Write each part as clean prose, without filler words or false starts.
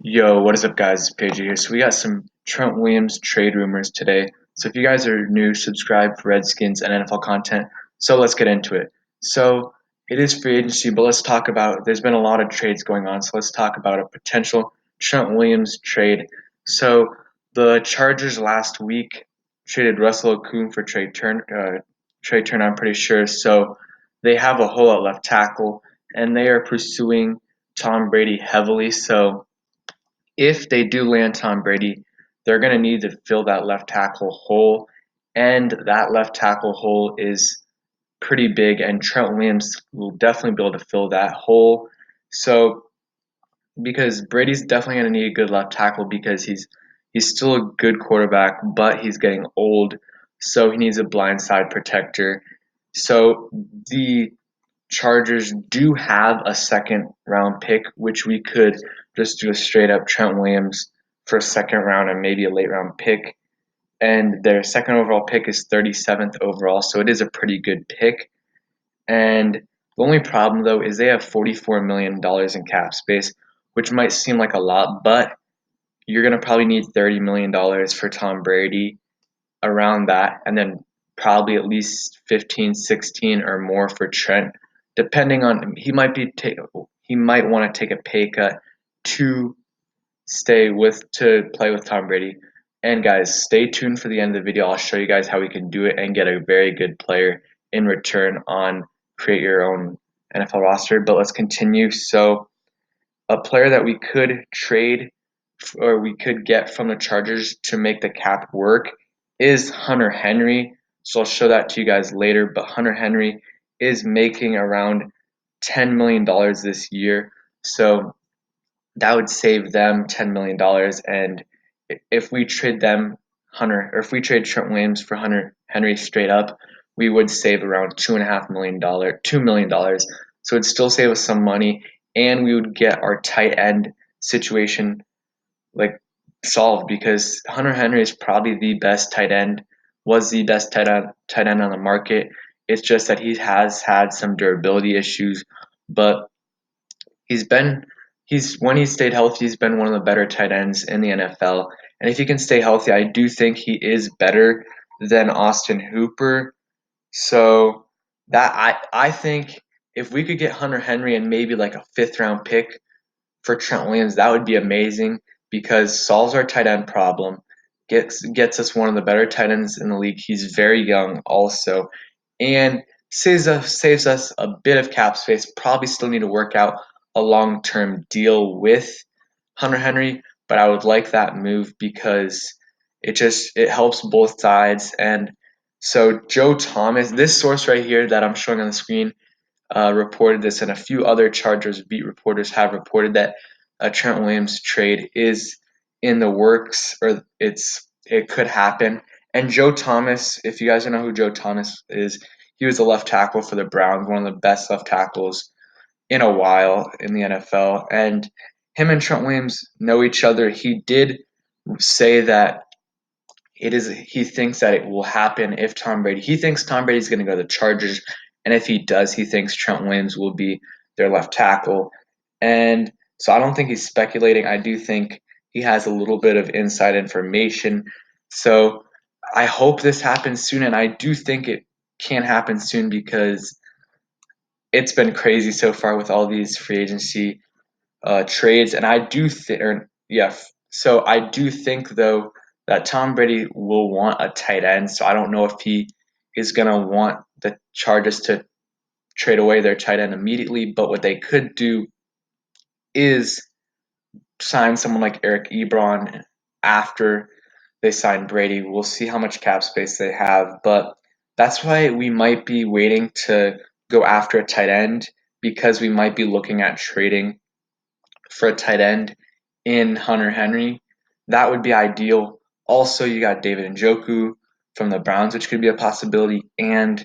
Yo, what is up, guys? It's Paige here. So we got some Trent Williams trade rumors today. So if you guys are new, subscribe for Redskins and NFL content. So let's get into it. So it is free agency, but let's talk about. There's been a lot of trades going on, so let's talk about a potential Trent Williams trade. So the Chargers last week traded Russell Okung for Trey Turner, I'm pretty sure. So they have a hole at left tackle, and they are pursuing Tom Brady heavily. So if they do land Tom Brady, they're going to need to fill that left tackle hole. And that left tackle hole is pretty big, and Trent Williams will definitely be able to fill that hole. So, because Brady's definitely going to need a good left tackle because he's still a good quarterback, but he's getting old, so he needs a blindside protector. So the Chargers do have a second round pick, which we could just do a straight up Trent Williams for a second round and maybe a late round pick. And their second overall pick is 37th overall, so it is a pretty good pick. And the only problem, though, is they have $44 million in cap space, which might seem like a lot, but you're going to probably need $30 million for Tom Brady around that, and then probably at least 15, 16 or more for Trent, depending on he might want to take a pay cut to to play with Tom Brady. And guys, stay tuned for the end of the video. I'll show you guys how we can do it and get a very good player in return on create your own NFL roster. But let's continue. So a player that we could trade or we could get from the Chargers to make the cap work is Hunter Henry. So I'll show that to you guys later. But Hunter Henry is making around $10 million this year. So that would save them $10 million. And if we trade them if we trade Trent Williams for Hunter Henry straight up, we would save around $2 million. So it'd still save us some money, and we would get our tight end situation like solved because Hunter Henry is probably the best tight end, was the best tight end on the market. It's just that he has had some durability issues, but he's been he's when he stayed healthy, he's been one of the better tight ends in the NFL. And if he can stay healthy, I do think he is better than Austin Hooper. So that I think if we could get Hunter Henry and maybe like a fifth round pick for Trent Williams, that would be amazing because solves our tight end problem, gets us one of the better tight ends in the league. He's very young also, and saves us a bit of cap space. Probably still need to work out a long term deal with Hunter Henry, but I would like that move because it helps both sides. And so Joe Thomas, this source right here that I'm showing on the screen, reported this, and a few other Chargers beat reporters have reported that a Trent Williams trade is in the works, or it could happen. And Joe Thomas, if you guys don't know who Joe Thomas is, he was a left tackle for the Browns, one of the best left tackles in a while in the NFL. And him and Trent Williams know each other. He did say that he thinks that it will happen if Tom Brady he thinks Tom Brady's going to go to the Chargers, and if he does, he thinks Trent Williams will be their left tackle. And so I don't think he's speculating. I do think he has a little bit of inside information. So I hope this happens soon, and I do think it can happen soon because it's been crazy so far with all these free agency trades. And I do think, yeah, so I do think though that Tom Brady will want a tight end. So I don't know if he is going to want the Chargers to trade away their tight end immediately. But what they could do is sign someone like Eric Ebron after they sign Brady. We'll see how much cap space they have, but that's why we might be waiting to go after a tight end because we might be looking at trading for a tight end in Hunter Henry. That would be ideal. Also, you got David Njoku from the Browns, which could be a possibility, and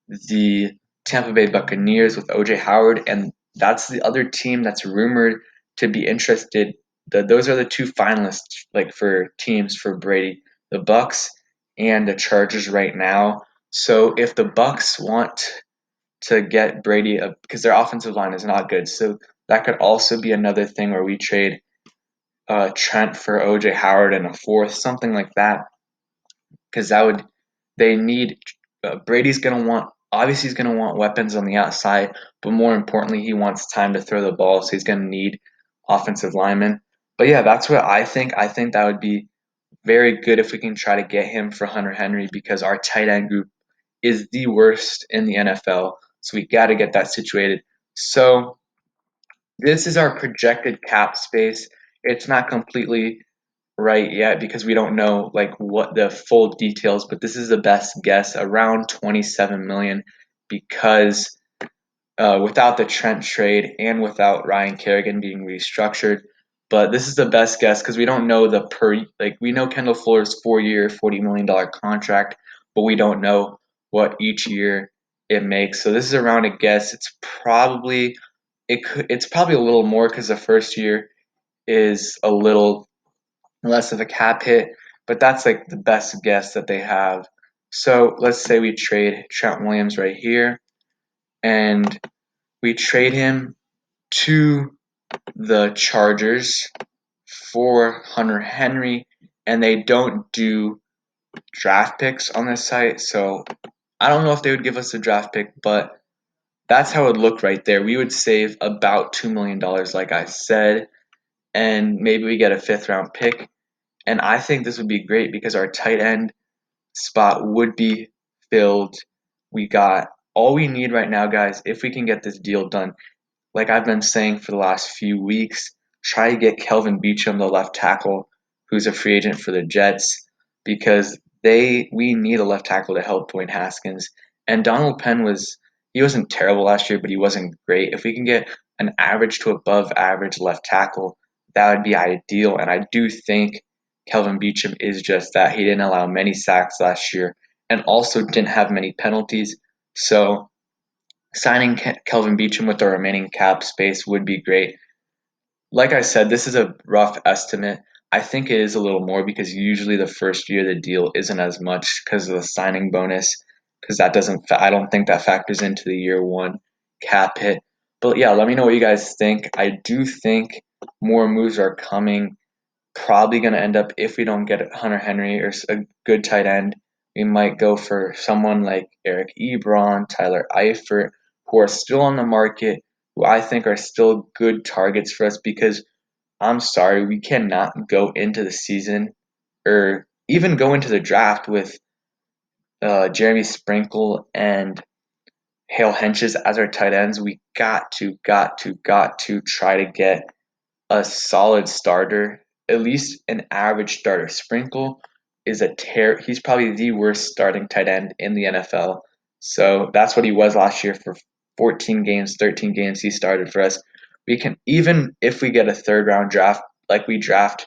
the Tampa Bay Buccaneers with OJ Howard, and that's the other team that's rumored to be interested. Those are the two finalists, like for teams for Brady, the Bucks and the Chargers right now. So if the Bucks want to get Brady, because their offensive line is not good, so that could also be another thing where we trade Trent for OJ Howard and a fourth, something like that, because that would they need Brady's gonna want obviously he's gonna want weapons on the outside, but more importantly he wants time to throw the ball, so he's gonna need offensive linemen. But yeah, that's what I think. I think that would be very good if we can try to get him for Hunter Henry because our tight end group is the worst in the NFL. So we got to get that situated. So this is our projected cap space. It's not completely right yet because we don't know like what the full details, but this is the best guess around 27 million because without the Trent trade and without Ryan Kerrigan being restructured. But this is the best guess because we don't know the we know Kendall Fuller's 4 year, $40 million contract, but we don't know what each year it makes. So this is around a guess. It's probably a little more because the first year is a little less of a cap hit, but that's like the best guess that they have. So let's say we trade Trent Williams right here and we trade him to the Chargers for Hunter Henry, and they don't do draft picks on this site, so I don't know if they would give us a draft pick, but that's how it would look right there. We would save about $2 million, like I said, and maybe we get a fifth round pick. And I think this would be great because our tight end spot would be filled. We got all we need right now, guys, if we can get this deal done like I've been saying for the last few weeks, try to get Kelvin Beachum, the left tackle, who's a free agent for the Jets, because we need a left tackle to help Dwayne Haskins. And Donald Penn he wasn't terrible last year, but he wasn't great. If we can get an average to above average left tackle, that would be ideal. And I do think Kelvin Beachum is just that. He didn't allow many sacks last year and also didn't have many penalties. So signing Kelvin Beachum with the remaining cap space would be great. Like I said, this is a rough estimate. I think it is a little more because usually the first year the deal isn't as much because of the signing bonus, because I don't think that factors into the year one cap hit. But yeah, let me know what you guys think. I do think more moves are coming. Probably going to end up, if we don't get Hunter Henry or a good tight end, we might go for someone like Eric Ebron, Tyler Eifert, who are still on the market, who I think are still good targets for us because I'm sorry, we cannot go into the season or even go into the draft with Jeremy Sprinkle and Hale Henches as our tight ends. We got to try to get a solid starter, at least an average starter. Sprinkle is he's probably the worst starting tight end in the NFL. So that's what he was last year for 14 games, 13 games he started for us. We can even if we get a third round draft, like we draft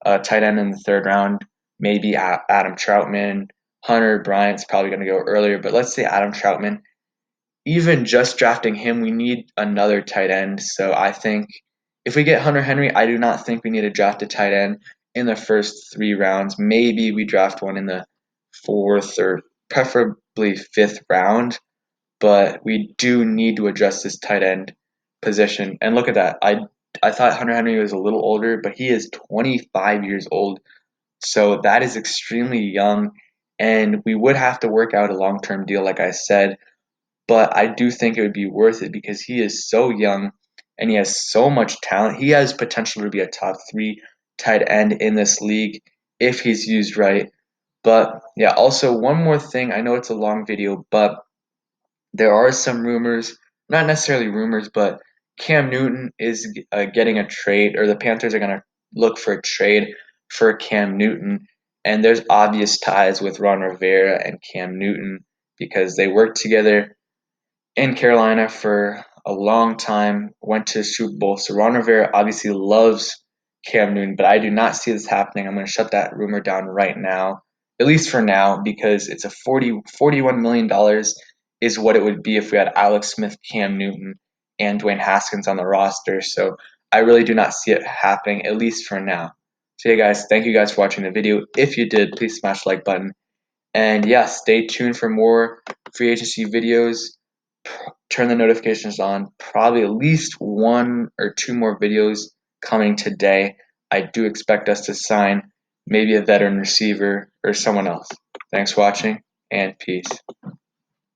a tight end in the third round, maybe Adam Troutman, Hunter Bryant's probably going to go earlier, but let's say Adam Troutman. Even just drafting him, we need another tight end. So I think if we get Hunter Henry, I do not think we need to draft a tight end in the first 3 rounds. Maybe we draft one in the fourth or preferably fifth round, but we do need to address this tight end position. And look at that. I thought Hunter Henry was a little older, but he is 25 years old. So that is extremely young. And we would have to work out a long term deal, like I said, but I do think it would be worth it because he is so young and he has so much talent. He has potential to be a top three tight end in this league if he's used right. But yeah, also one more thing. I know it's a long video, but there are some rumors, not necessarily rumors, but Cam Newton is getting a trade, or the Panthers are going to look for a trade for Cam Newton. And there's obvious ties with Ron Rivera and Cam Newton because they worked together in Carolina for a long time, went to the Super Bowl. So Ron Rivera obviously loves Cam Newton, but I do not see this happening. I'm going to shut that rumor down right now, at least for now, because it's a $41 million is what it would be if we had Alex Smith, Cam Newton, and Dwayne Haskins on the roster. So I really do not see it happening, at least for now. So yeah, guys, thank you guys for watching the video. If you did, please smash the like button. And yeah, stay tuned for more free agency videos. Turn the notifications on. Probably at least one or two more videos coming today. I do expect us to sign maybe a veteran receiver or someone else. Thanks for watching, and peace.